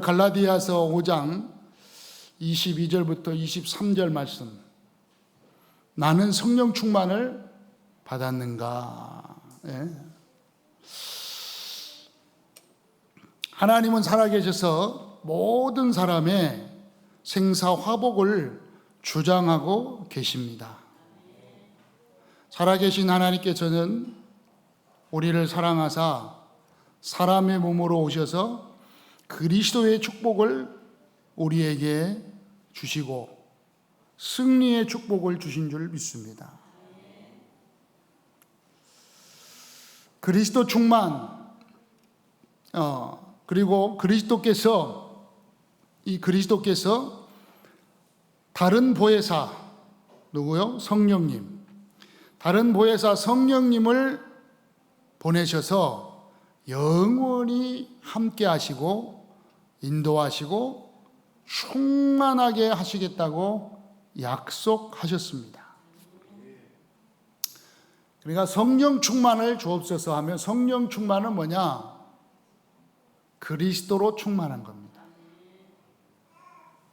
갈라디아서 5장 22절부터 23절 말씀. 나는 성령 충만을 받았는가? 예. 하나님은 살아계셔서 모든 사람의 생사화복을 주장하고 계십니다. 살아계신 하나님께서는 우리를 사랑하사 사람의 몸으로 오셔서 그리스도의 축복을 우리에게 주시고 승리의 축복을 주신 줄 믿습니다. 그리스도 충만, 그리고 그리스도께서 다른 보혜사, 누구요? 성령님. 다른 보혜사 성령님을 보내셔서 영원히 함께 하시고 인도하시고 충만하게 하시겠다고 약속하셨습니다. 그러니까 성령 충만을 주옵소서 하면 성령 충만은 뭐냐? 그리스도로 충만한 겁니다.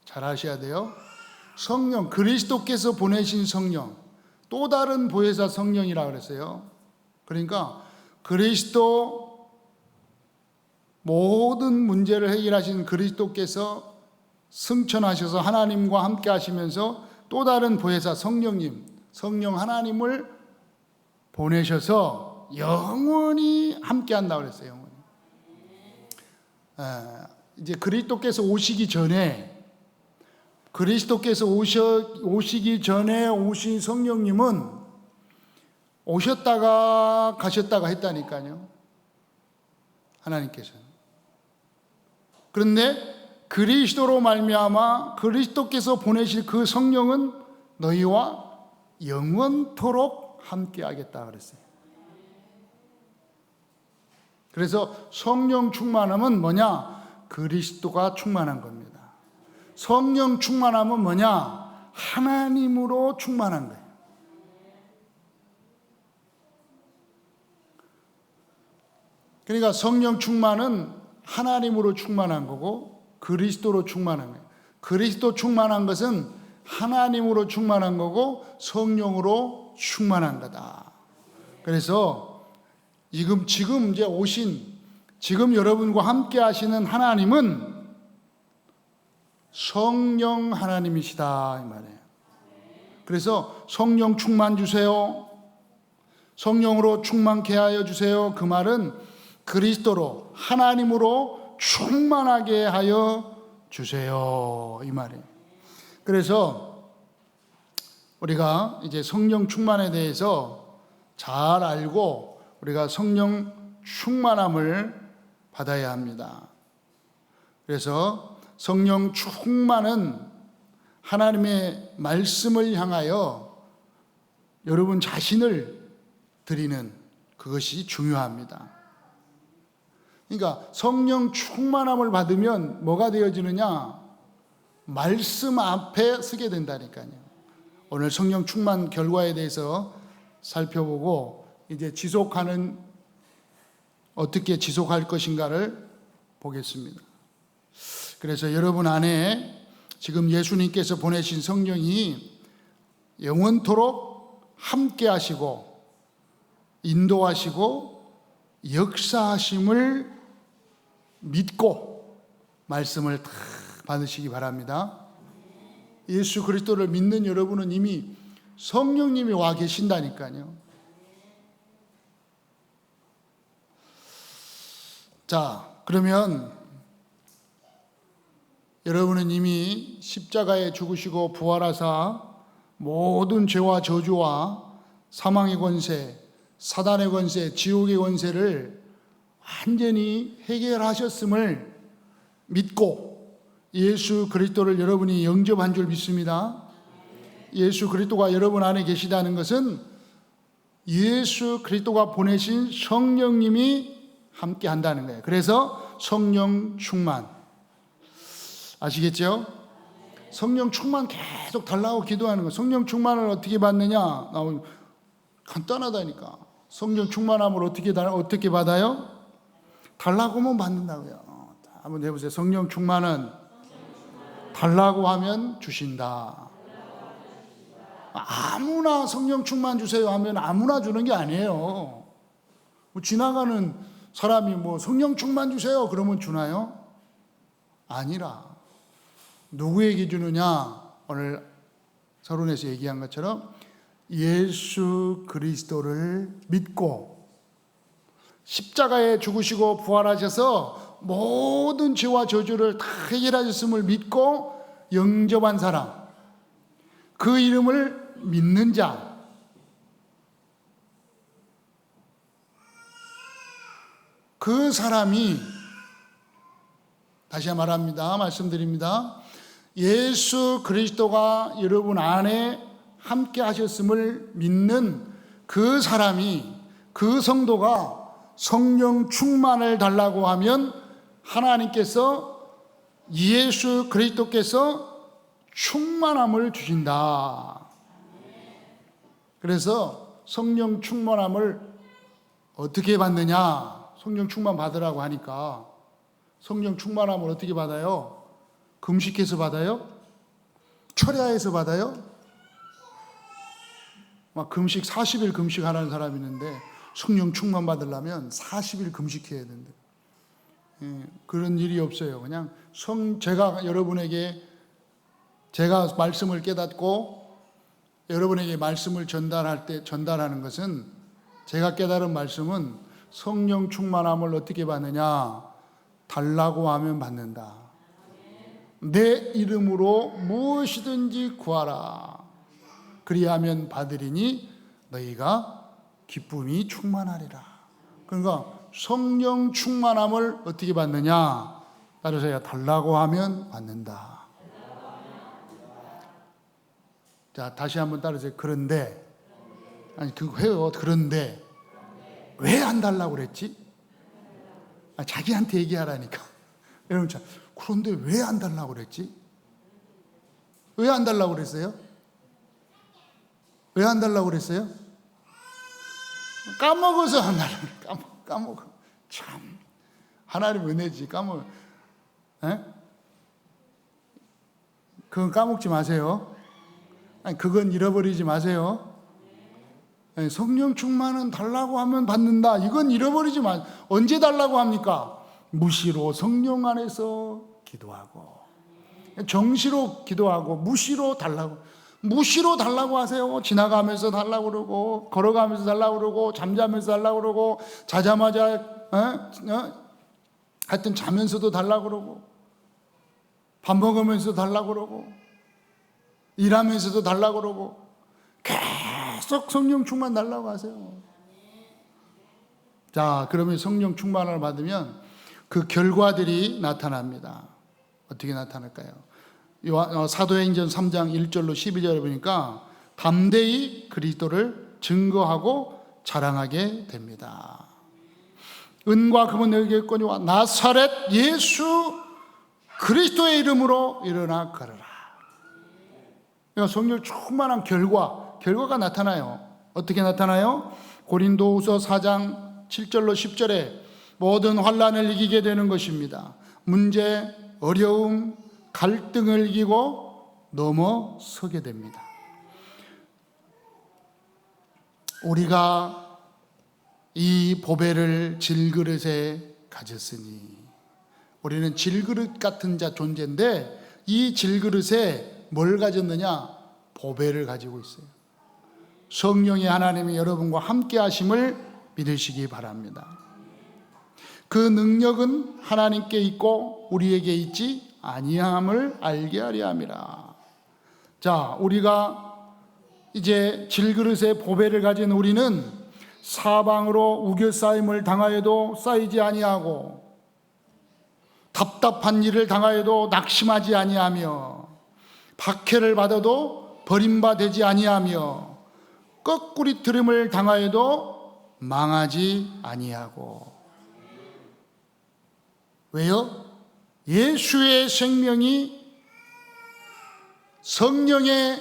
잘 아셔야 돼요. 성령, 그리스도께서 보내신 성령, 또 다른 보혜사 성령이라고 그랬어요. 그러니까 그리스도, 모든 문제를 해결하신 그리스도께서 승천하셔서 하나님과 함께 하시면서 또 다른 보혜사 성령님, 성령 하나님을 보내셔서 영원히 함께 한다고 그랬어요. 영원히. 이제 그리스도께서 오시기 전에, 오시기 전에 오신 성령님은 오셨다가 가셨다가 했다니까요. 하나님께서는. 그런데 그리스도로 말미암아 그리스도께서 보내실 그 성령은 너희와 영원토록 함께 하겠다 그랬어요. 그래서 성령 충만함은 뭐냐? 그리스도가 충만한 겁니다. 성령 충만함은 뭐냐? 하나님으로 충만한 거예요. 그러니까 성령 충만은 하나님으로 충만한 거고 그리스도로 충만한 거예요. 그리스도 충만한 것은 하나님으로 충만한 거고 성령으로 충만한 거다. 그래서 지금 이제 오신, 지금 여러분과 함께 하시는 하나님은 성령 하나님이시다 이 말이에요. 그래서 성령 충만 주세요. 성령으로 충만케 하여 주세요. 그 말은 그리스도로, 하나님으로 충만하게 하여 주세요 이 말이에요. 그래서 우리가 이제 성령 충만에 대해서 잘 알고 우리가 성령 충만함을 받아야 합니다. 그래서 성령 충만은 하나님의 말씀을 향하여 여러분 자신을 드리는 그것이 중요합니다. 그러니까 성령 충만함을 받으면 뭐가 되어지느냐? 말씀 앞에 서게 된다니까요. 오늘 성령 충만 결과에 대해서 살펴보고 이제 어떻게 지속할 것인가를 보겠습니다. 그래서 여러분 안에 지금 예수님께서 보내신 성령이 영원토록 함께 하시고 인도하시고 역사하심을 믿고 말씀을 다 받으시기 바랍니다. 예수 그리스도를 믿는 여러분은 이미 성령님이 와 계신다니까요. 자, 그러면 여러분은 이미 십자가에 죽으시고 부활하사 모든 죄와 저주와 사망의 권세, 사단의 권세, 지옥의 권세를 완전히 해결하셨음을 믿고 예수 그리스도를 여러분이 영접한 줄 믿습니다. 예수 그리스도가 여러분 안에 계시다는 것은 예수 그리스도가 보내신 성령님이 함께 한다는 거예요. 그래서 성령 충만. 아시겠죠? 성령 충만 계속 달라고 기도하는 거예요. 성령 충만을 어떻게 받느냐? 간단하다니까. 성령 충만함을 어떻게 받아요? 달라고 하면 받는다고요. 한번 해보세요. 성령 충만은 달라고 하면 주신다. 아무나 성령 충만 주세요 하면 아무나 주는 게 아니에요. 뭐 지나가는 사람이 뭐 성령 충만 주세요 그러면 주나요? 아니라 누구에게 주느냐? 오늘 서론에서 얘기한 것처럼 예수 그리스도를 믿고 십자가에 죽으시고 부활하셔서 모든 죄와 저주를 다 해결하셨음을 믿고 영접한 사람, 그 이름을 믿는 자, 그 사람이, 다시 말합니다. 말씀드립니다. 예수 그리스도가 여러분 안에 함께 하셨음을 믿는 그 사람이, 그 성도가 성령 충만을 달라고 하면 하나님께서, 예수 그리스도께서 충만함을 주신다. 그래서 성령 충만함을 어떻게 받느냐? 성령 충만 받으라고 하니까 성령 충만함을 어떻게 받아요? 금식해서 받아요? 철야해서 받아요? 막 금식 40일 금식하는 사람이 있는데 성령 충만 받으려면 40일 금식해야 된대. 그런 일이 없어요. 그냥 제가 여러분에게, 제가 말씀을 깨닫고 여러분에게 말씀을 전달하는 것은, 제가 깨달은 말씀은 성령 충만함을 어떻게 받느냐? 달라고 하면 받는다. 내 이름으로 무엇이든지 구하라. 그리하면 받으리니 너희가 기쁨이 충만하리라. 그러니까 성령 충만함을 어떻게 받느냐? 따라서 달라고 하면 받는다. 자, 다시 한번 따라서 그런데, 아니 그거 해요. 그런데 왜 안 달라고 그랬지? 자기한테 얘기하라니까. 여러분, 그런데 왜 안 달라고 그랬지? 왜 안 달라고 그랬어요? 왜 안 달라고 그랬어요? 까먹어서 안 달라고. 까먹어. 참, 하나님 은혜지. 까먹어. 그건 까먹지 마세요. 아니, 그건 잃어버리지 마세요. 성령 충만은 달라고 하면 받는다. 이건 잃어버리지 마. 언제 달라고 합니까? 무시로 성령 안에서 기도하고, 정시로 기도하고, 무시로 달라고 하세요. 지나가면서 달라고 그러고, 걸어가면서 달라고 그러고, 잠자면서 달라고 그러고, 자자마자 하여튼 자면서도 달라고 그러고, 밥 먹으면서 달라고 그러고, 일하면서도 달라고 그러고, 계속 성령 충만 달라고 하세요. 자, 그러면 성령 충만을 받으면 그 결과들이 나타납니다. 어떻게 나타날까요? 사도행전 3장 1절로 12절에 보니까 담대히 그리스도를 증거하고 자랑하게 됩니다. 은과 금은 너에게 있거니와 나사렛 예수 그리스도의 이름으로 일어나 걸어라. 그러니까 성령 충만한 결과가 나타나요. 어떻게 나타나요? 고린도후서 4장 7절로 10절에 모든 환난을 이기게 되는 것입니다. 문제, 어려움, 갈등을 이기고 넘어서게 됩니다. 우리가 이 보배를 질그릇에 가졌으니, 우리는 질그릇 같은 존재인데 이 질그릇에 뭘 가졌느냐? 보배를 가지고 있어요. 성령의 하나님이 여러분과 함께 하심을 믿으시기 바랍니다. 그 능력은 하나님께 있고 우리에게 있지 아니함을 알게 하려 함이라. 자, 우리가 이제 질그릇에 보배를 가진 우리는 사방으로 우겨싸임을 당하여도 쌓이지 아니하고, 답답한 일을 당하여도 낙심하지 아니하며, 박해를 받아도 버림받지 아니하며, 거꾸리 트림을 당하여도 망하지 아니하고. 왜요? 예수의 생명이, 성령의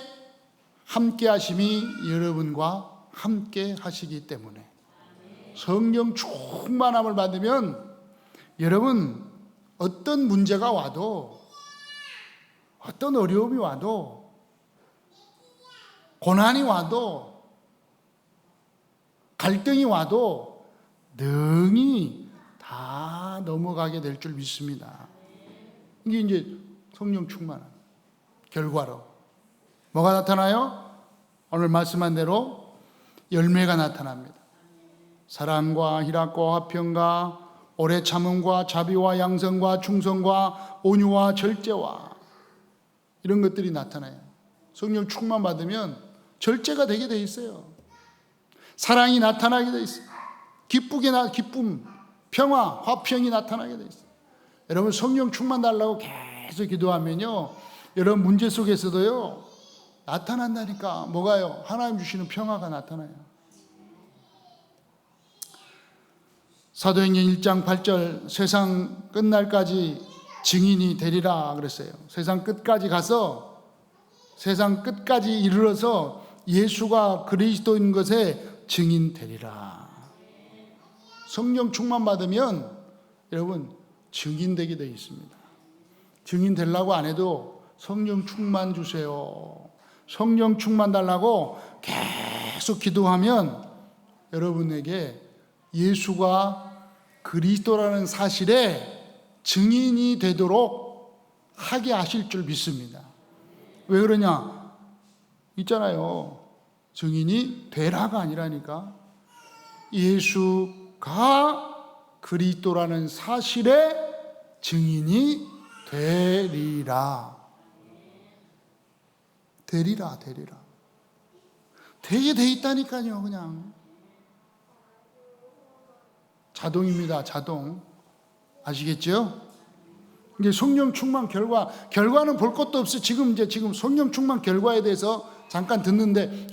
함께 하심이 여러분과 함께 하시기 때문에, 성령 충만함을 받으면 여러분 어떤 문제가 와도, 어떤 어려움이 와도, 고난이 와도, 갈등이 와도 능히 다 넘어가게 될 줄 믿습니다. 이게 이제 성령 충만한 결과로 뭐가 나타나요? 오늘 말씀한 대로 열매가 나타납니다. 사랑과 희락과 화평과 오래 참음과 자비와 양성과 충성과 온유와 절제와 이런 것들이 나타나요. 성령 충만 받으면 절제가 되게 돼 있어요. 사랑이 나타나게 돼 있어요. 기쁨, 평화, 화평이 나타나게 돼 있어요. 여러분 성령 충만 달라고 계속 기도하면요, 여러분 문제 속에서도요 나타난다니까. 뭐가요? 하나님 주시는 평화가 나타나요. 사도행전 1장 8절 세상 끝날까지 증인이 되리라 그랬어요. 세상 끝까지 가서, 세상 끝까지 이르러서 예수가 그리스도인 것에 증인 되리라. 성령 충만 받으면 여러분 증인 되게 되어 있습니다. 증인 되려고 안 해도 성령 충만 주세요, 성령 충만 달라고 계속 기도하면 여러분에게 예수가 그리스도라는 사실에 증인이 되도록 하게 하실 줄 믿습니다. 왜 그러냐? 있잖아요. 증인이 되라가 아니라니까. 예수가 그리스도라는 사실에 증인이 되리라. 되리라. 되게 돼 있다니까요. 그냥 자동입니다. 자동. 아시겠죠? 이제 성령 충만 결과는 볼 것도 없어요. 지금 성령 충만 결과에 대해서 잠깐 듣는데,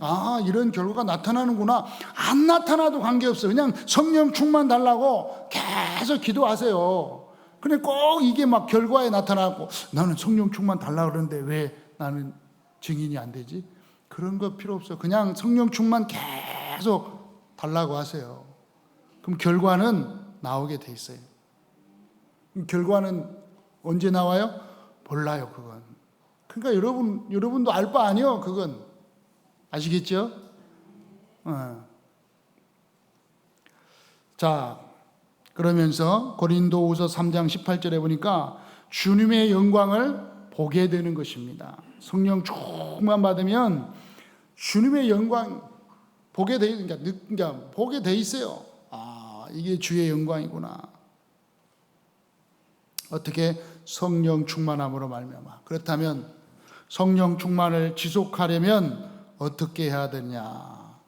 이런 결과가 나타나는구나. 안 나타나도 관계없어요. 그냥 성령 충만 달라고 계속 기도하세요. 근데 꼭 이게 막 결과에 나타나고, 나는 성령 충만 달라고 그러는데 왜 나는 증인이 안 되지? 그런 거 필요 없어요. 그냥 성령 충만 계속 달라고 하세요. 그럼 결과는 나오게 돼 있어요. 결과는 언제 나와요? 몰라요, 그건. 그러니까 여러분도 알 바 아니요, 그건. 아시겠죠? 자, 그러면서 고린도후서 3장 18절에 보니까 주님의 영광을 보게 되는 것입니다. 성령 충만 받으면 주님의 영광 보게 돼, 그러니까 보게 돼 있어요. 이게 주의 영광이구나. 어떻게? 성령 충만함으로 말미암아. 그렇다면 성령 충만을 지속하려면 어떻게 해야 되냐?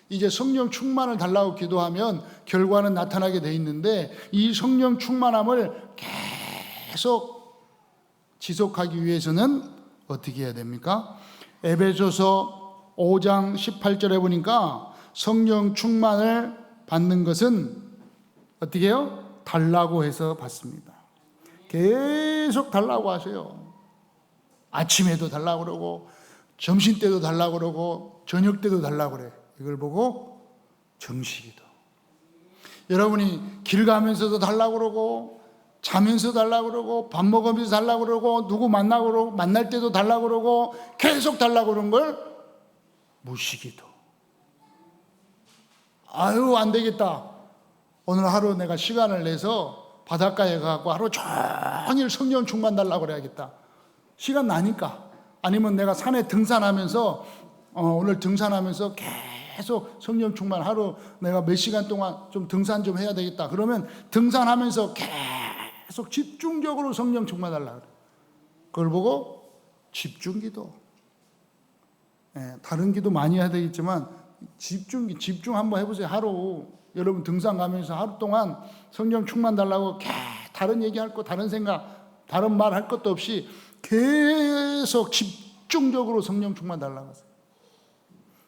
이제 성령 충만을 달라고 기도하면 결과는 나타나게 돼 있는데, 이 성령 충만함을 계속 지속하기 위해서는 어떻게 해야 됩니까? 에베소서 5장 18절에 보니까 성령 충만을 받는 것은 어떻게 해요? 달라고 해서 받습니다. 계속 달라고 하세요. 아침에도 달라고 그러고, 점심 때도 달라고 그러고, 저녁 때도 달라고 그래. 이걸 보고 정식이도. 여러분이 길 가면서도 달라고 그러고, 자면서 달라고 그러고, 밥 먹으면서 달라고 그러고, 누구 만나고 그러고, 만날 때도 달라고 그러고, 계속 달라고 그런 걸 무시기도. 안 되겠다. 오늘 하루 내가 시간을 내서 바닷가에 가고 하루 종일 성령 충만 달라고 그래야겠다. 시간 나니까. 아니면 내가 산에 등산하면서 오늘 등산하면서 계속 성령 충만, 하루 내가 몇 시간 동안 좀 등산 좀 해야 되겠다. 그러면 등산하면서 계속 집중적으로 성령 충만 달라고 그래. 그걸 보고 집중기도. 다른 기도 많이 해야 되겠지만 집중 한번 해보세요. 하루 여러분 등산 가면서 하루 동안 성령 충만 달라고 다른 얘기할 거, 다른 생각, 다른 말 할 것도 없이 계속 집중적으로 성령 충만 달라고 하세요.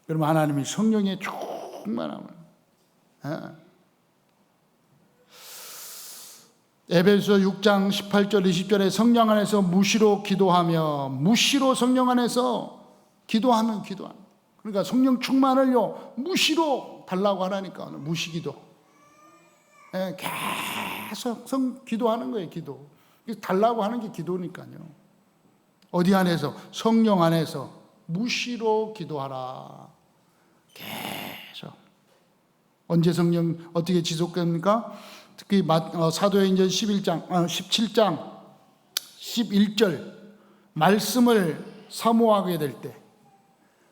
그러면 하나님이 성령의 충만함을. 에베소 6장 18절 20절에 성령 안에서 무시로 기도하며, 무시로 성령 안에서 기도하면. 그러니까 성령 충만을요 무시로 달라고 하라니까. 무시기도. 계속 기도하는 거예요. 기도. 달라고 하는 게 기도니까요. 어디 안에서? 성령 안에서 무시로 기도하라. 계속. 언제 성령 어떻게 지속됩니까? 특히 사도행전 17장 11절 말씀을 사모하게 될 때,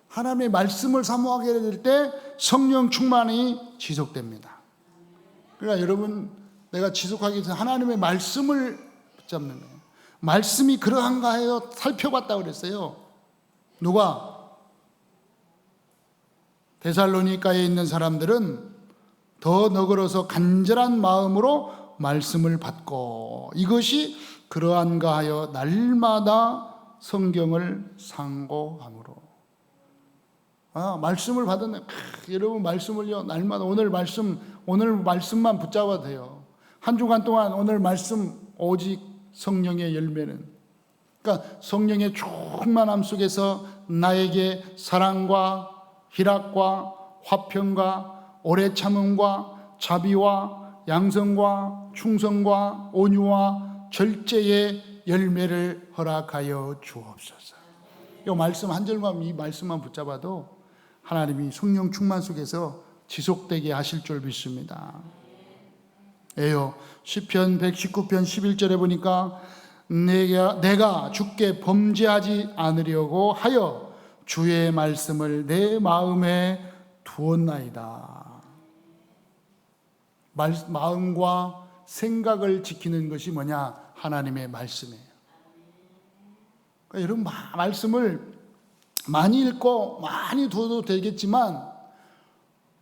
하나님의 말씀을 사모하게 될 때 성령 충만이 지속됩니다. 그러니까 여러분, 내가 지속하기 위해서 하나님의 말씀을 붙잡는 거예요. 말씀이 그러한가 해요. 살펴봤다고 그랬어요. 누가? 데살로니가에 있는 사람들은 더 너그러서 간절한 마음으로 말씀을 받고, 이것이 그러한가 하여 날마다 성경을 상고함으로. 말씀을 받은, 여러분 말씀을요, 날마다 오늘 말씀만 붙잡아도 돼요. 한 주간 동안 오늘 말씀, 오직 성령의 열매는, 그러니까 성령의 충만함 속에서 나에게 사랑과 희락과 화평과 오래 참음과 자비와 양성과 충성과 온유와 절제의 열매를 허락하여 주옵소서. 이 말씀 한 절만, 이 말씀만 붙잡아도 하나님이 성령 충만 속에서 지속되게 하실 줄 믿습니다. 에요. 시편 119편 11절에 보니까 내가 주께 범죄하지 않으려고 하여 주의 말씀을 내 마음에 두었나이다. 마음과 생각을 지키는 것이 뭐냐? 하나님의 말씀이에요. 그러니까 여러분 말씀을 많이 읽고 많이 둬도 되겠지만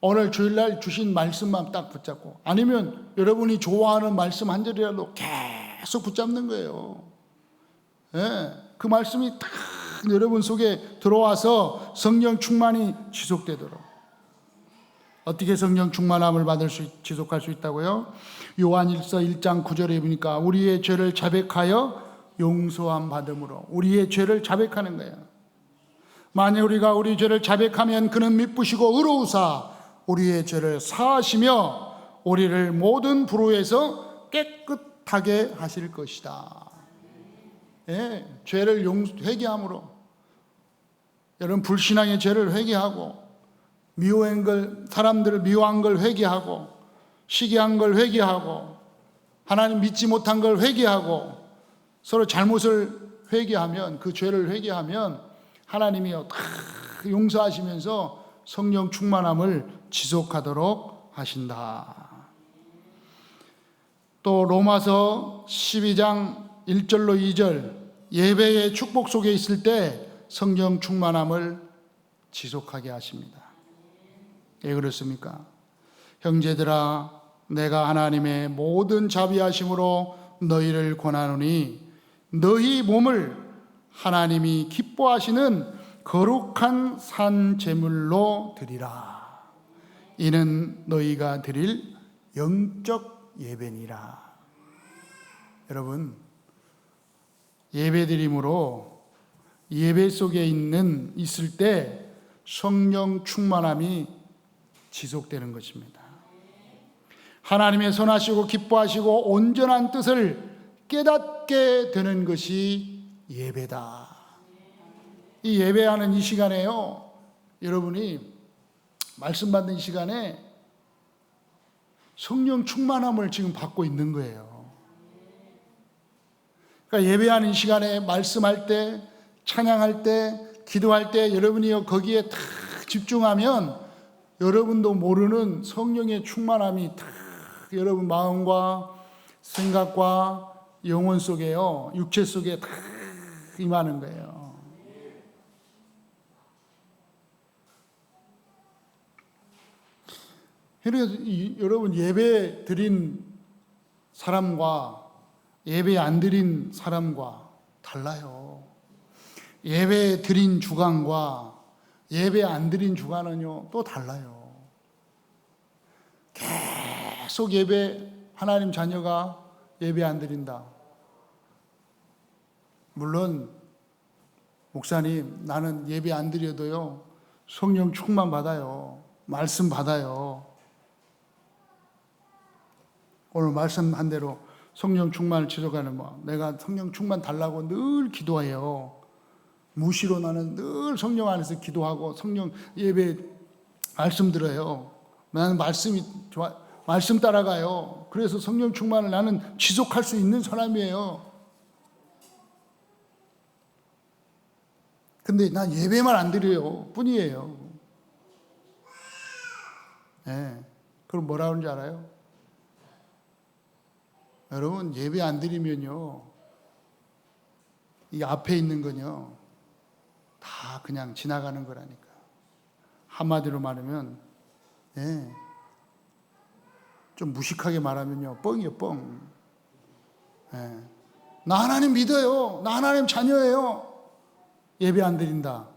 오늘 주일날 주신 말씀만 딱 붙잡고, 아니면 여러분이 좋아하는 말씀 한 절이라도 계속 붙잡는 거예요. 예, 그 말씀이 딱 여러분 속에 들어와서 성령 충만이 지속되도록. 어떻게 성령 충만함을 지속할 수 있다고요? 요한일서 1장 9절에 보니까 우리의 죄를 자백하여 용서함 받음으로. 우리의 죄를 자백하는 거예요. 만약 우리가 우리 죄를 자백하면 그는 미쁘시고 의로우사 우리의 죄를 사하시며 우리를 모든 불의에서 깨끗하게 하실 것이다. 예, 죄를 회개함으로. 여러분 불신앙의 죄를 회개하고, 미워한 걸, 사람들을 미워한 걸 회개하고, 시기한 걸 회개하고, 하나님 믿지 못한 걸 회개하고, 서로 잘못을 회개하면, 그 죄를 회개하면 하나님이요 다 용서하시면서 성령 충만함을 지속하도록 하신다. 또 로마서 12장 1절로 2절 예배의 축복 속에 있을 때 성령 충만함을 지속하게 하십니다. 왜 그렇습니까? 형제들아, 내가 하나님의 모든 자비하심으로 너희를 권하노니 너희 몸을 하나님이 기뻐하시는 거룩한 산 제물로 드리라. 이는 너희가 드릴 영적 예배니라. 여러분, 예배드림으로 예배 속에 있을 때 성령 충만함이 지속되는 것입니다. 하나님의 선하시고 기뻐하시고 온전한 뜻을 깨닫게 되는 것이 예배다. 이 예배하는 이 시간에요, 여러분이 말씀 받는 이 시간에 성령 충만함을 지금 받고 있는 거예요. 그러니까 예배하는 시간에 말씀할 때, 찬양할 때, 기도할 때 여러분이 거기에 다 집중하면 여러분도 모르는 성령의 충만함이 다 여러분 마음과 생각과 영혼 속에요, 육체 속에 다 임하는 거예요. 그래서 여러분 예배 드린 사람과 예배 안 드린 사람과 달라요. 예배 드린 주간과 예배 안 드린 주간은요 또 달라요. 계속 하나님 자녀가 예배 안 드린다. 물론 목사님, 나는 예배 안 드려도요 성령 충만 받아요. 말씀 받아요. 오늘 말씀한 대로 성령 충만을 지속하는 내가 성령 충만 달라고 늘 기도해요. 무시로 나는 늘 성령 안에서 기도하고 성령 예배 말씀 들어요. 나는 말씀이 좋아, 말씀 따라가요. 그래서 성령 충만을 나는 지속할 수 있는 사람이에요. 근데 난 예배만 안 드려요 뿐이에요. 네. 그럼 뭐라 그러는지 알아요? 여러분, 예배 안 드리면요, 이 앞에 있는 건요 다 그냥 지나가는 거라니까. 한마디로 말하면, 예, 좀 무식하게 말하면요, 뻥이에요, 뻥. 예. 나 하나님 믿어요. 나 하나님 자녀예요. 예배 안 드린다.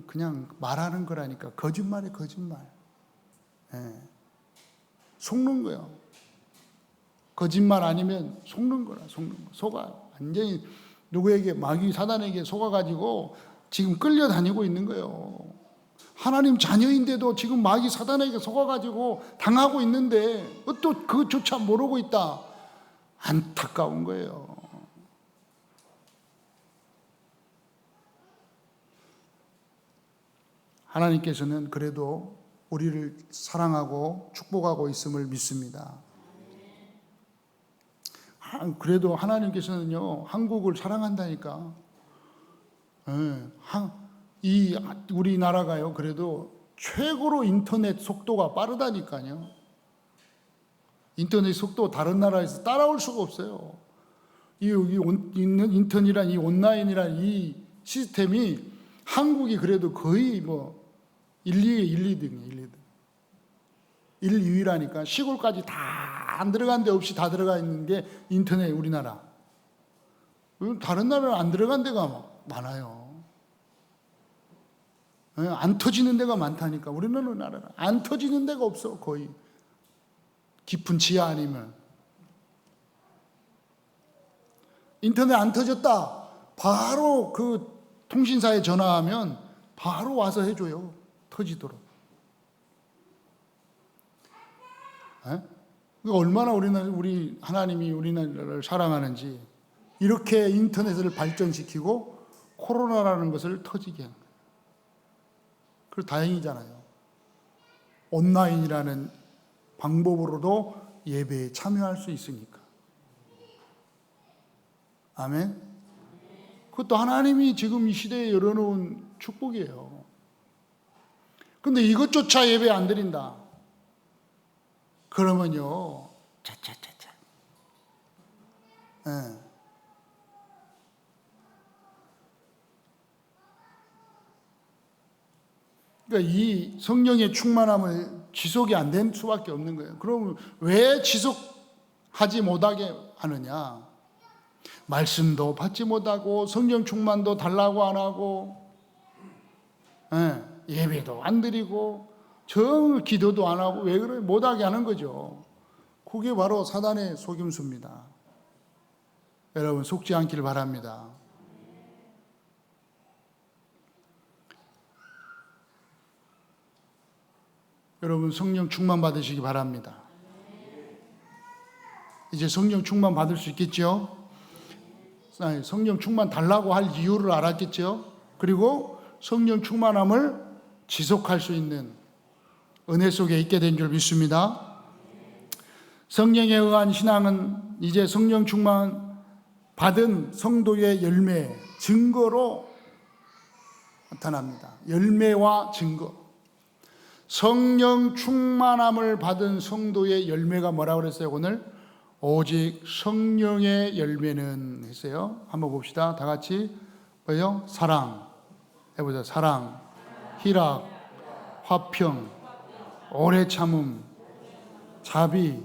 그냥 말하는 거라니까. 거짓말이에요, 거짓말. 예. 속는 거예요. 거짓말 아니면 속는 거라, 속는 거. 속아. 완전히 누구에게, 마귀 사단에게 속아가지고 지금 끌려다니고 있는 거예요. 하나님 자녀인데도 지금 마귀 사단에게 속아가지고 당하고 있는데 또 그것조차 모르고 있다. 안타까운 거예요. 하나님께서는 그래도 우리를 사랑하고 축복하고 있음을 믿습니다. 그래도 하나님께서는요, 한국을 사랑한다니까. 이 우리나라가요, 그래도 최고로 인터넷 속도가 빠르다니까요. 인터넷 속도 다른 나라에서 따라올 수가 없어요. 이 인터넷이란, 이 온라인이란 이 시스템이 한국이 그래도 거의 1, 2등이에요. 1, 2위라니까. 시골까지 다 안 들어간 데 없이 다 들어가 있는 게 인터넷, 우리나라. 다른 나라는 안 들어간 데가 많아요. 안 터지는 데가 많다니까. 우리나라는 안 터지는 데가 없어, 거의. 깊은 지하 아니면. 인터넷 안 터졌다. 바로 그 통신사에 전화하면 바로 와서 해줘요. 터지도록. 얼마나 우리 하나님이 우리나라를 사랑하는지 이렇게 인터넷을 발전시키고 코로나라는 것을 터지게 한 거예요. 그래서 다행이잖아요. 온라인이라는 방법으로도 예배에 참여할 수 있으니까. 아멘. 그것도 하나님이 지금 이 시대에 열어놓은 축복이에요. 근데 이것조차 예배 안 드린다. 그러면요, 차차차차. 예. 그러니까 이 성령의 충만함을 지속이 안 된 수밖에 없는 거예요. 그럼 왜 지속하지 못하게 하느냐? 말씀도 받지 못하고 성령 충만도 달라고 안 하고, 예배도 안 드리고 정 기도도 안 하고, 왜 그래? 못하게 하는 거죠. 그게 바로 사단의 속임수입니다. 여러분, 속지 않기를 바랍니다. 여러분, 성령 충만 받으시기 바랍니다. 이제 성령 충만 받을 수 있겠죠? 성령 충만 달라고 할 이유를 알았겠죠? 그리고 성령 충만함을 지속할 수 있는 은혜 속에 있게 된 줄 믿습니다. 성령에 의한 신앙은 이제 성령 충만 받은 성도의 열매, 증거로 나타납니다. 열매와 증거. 성령 충만함을 받은 성도의 열매가 뭐라고 그랬어요, 오늘? 오직 성령의 열매는 했어요. 한번 봅시다. 다 같이. 뭐예요? 사랑. 해보자. 사랑, 희락, 화평, 오래 참음, 자비,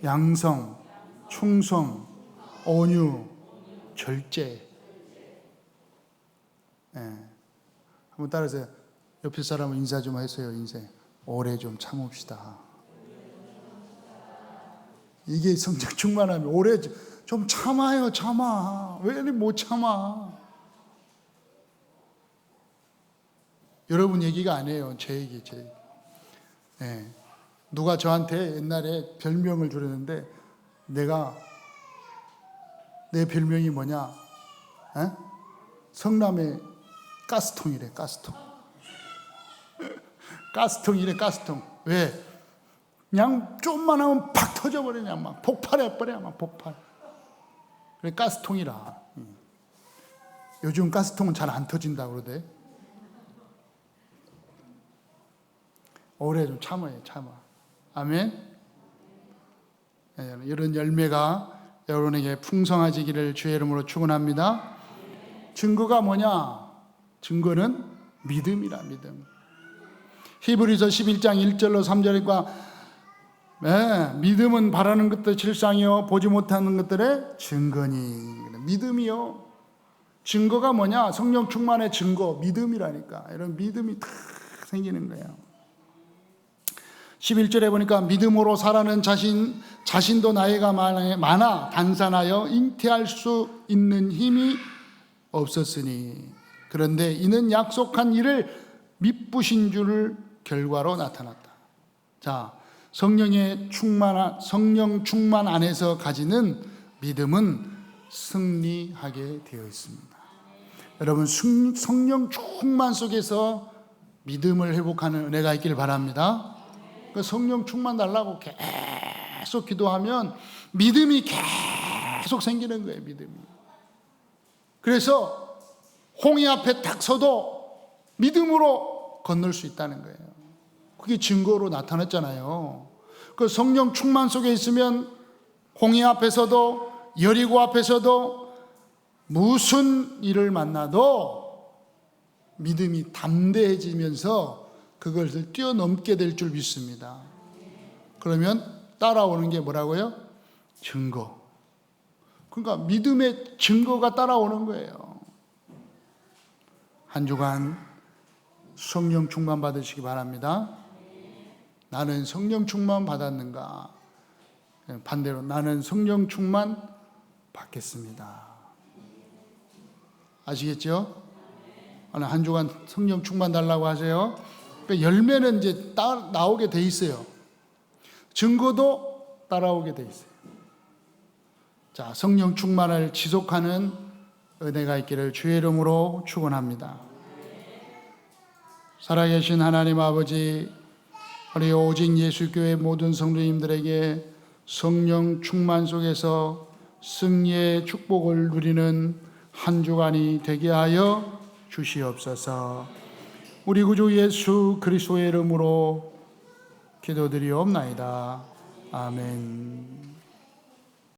양성, 충성, 온유, 절제. 한번 따라하세요. 옆에 사람은 인사 좀 하세요. 인사. 오래 좀 참읍시다. 이게 성령 충만하면 오래 좀 참아요. 참아. 왜 못 참아? 여러분 얘기가 아니에요. 제 얘기. 누가 저한테 옛날에 별명을 주렸는데, 내가 내 별명이 뭐냐? 에? 성남의 가스통이래, 가스통. 가스통이래, 가스통. 왜? 그냥 좀만 하면 팍 터져버리냐, 막 폭발해버려, 막 폭발. 그래, 가스통이라. 요즘 가스통은 잘 안 터진다고 그러대. 오래 좀 참아요, 참아. 아멘. 이런 열매가 여러분에게 풍성하시기를 주의 이름으로 축원합니다. 증거가 뭐냐? 증거는 믿음이라, 믿음. 히브리서 11장 1절로 3절과 믿음은 바라는 것도 실상이요 보지 못하는 것들의 증거니. 믿음이요. 증거가 뭐냐? 성령 충만의 증거, 믿음이라니까. 이런 믿음이 탁 생기는 거예요. 11절에 보니까 믿음으로 살아는 자신도 나이가 많아 단산하여 잉태할 수 있는 힘이 없었으니 그런데 이는 약속한 일을 미쁘신 줄을 결과로 나타났다. 자, 성령 충만 안에서 가지는 믿음은 승리하게 되어 있습니다. 여러분, 성령 충만 속에서 믿음을 회복하는 은혜가 있길 바랍니다. 그 성령 충만 달라고 계속 기도하면 믿음이 계속 생기는 거예요, 믿음이. 그래서 홍해 앞에 딱 서도 믿음으로 건널 수 있다는 거예요. 그게 증거로 나타났잖아요. 그 성령 충만 속에 있으면 홍해 앞에서도 여리고 앞에서도 무슨 일을 만나도 믿음이 담대해지면서 그것을 뛰어넘게 될 줄 믿습니다. 그러면 따라오는 게 뭐라고요? 증거. 그러니까 믿음의 증거가 따라오는 거예요. 한 주간 성령 충만 받으시기 바랍니다. 나는 성령 충만 받았는가? 반대로 나는 성령 충만 받겠습니다. 아시겠죠? 한 주간 성령 충만 달라고 하세요. 열매는 이제 나오게 돼 있어요. 증거도 따라오게 돼 있어요. 자, 성령 충만을 지속하는 은혜가 있기를 주의 이름으로 축원합니다. 살아계신 하나님 아버지, 우리 오직 예수교회 모든 성도님들에게 성령 충만 속에서 승리의 축복을 누리는 한 주간이 되게 하여 주시옵소서. 우리 구주 예수 그리스도의 이름으로 기도드리옵나이다. 아멘.